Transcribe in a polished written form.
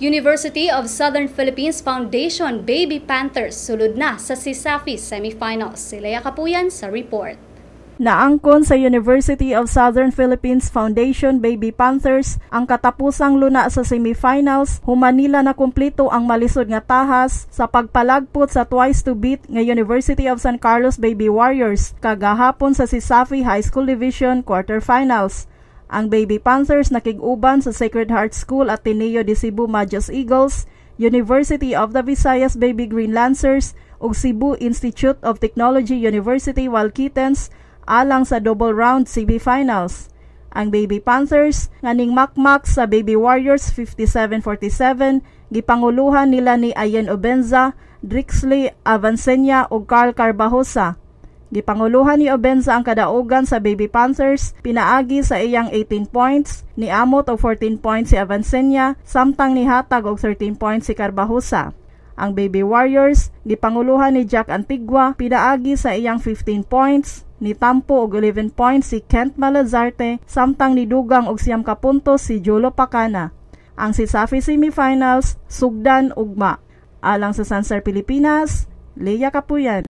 University of Southern Philippines Foundation Baby Panthers sulod na sa CSAFI semifinals. Si Lea Capuyan sa report. Naangkon sa University of Southern Philippines Foundation Baby Panthers ang katapusang luna sa semifinals, human nila na kumpleto ang malisod nga tahas sa pagpalagpot sa twice to beat nga University of San Carlos Baby Warriors kagahapon sa CSAFI High School Division quarterfinals. Ang Baby Panthers nakig-uban sa Sacred Heart School at Ateneo de Cebu Majas Eagles, University of the Visayas Baby Green Lancers ug Cebu Institute of Technology University Walkitens alang sa double round semifinals. Ang Baby Panthers nganing makmak sa Baby Warriors 57-47 gipanguluhan nila ni Ayen Obenza, Drixley Avancenia ug Carl Carbajosa. Gipanguluhan ni Obenza ang kadaugan sa Baby Panthers pinaagi sa iyang 18 points, ni amot og 14 points si Avancenia samtang nihatag og 13 points si Carbajosa. Ang Baby Warriors gipanguluhan ni Jack Antigua pinaagi sa iyang 15 points, ni tampo og 11 points si Kent Malazarte samtang nidugang og 9 ka puntos si Jolo Pacana. Ang CSAFI semifinals sugdan ugma. Alang sa Sansar Pilipinas, Lea Capuyan.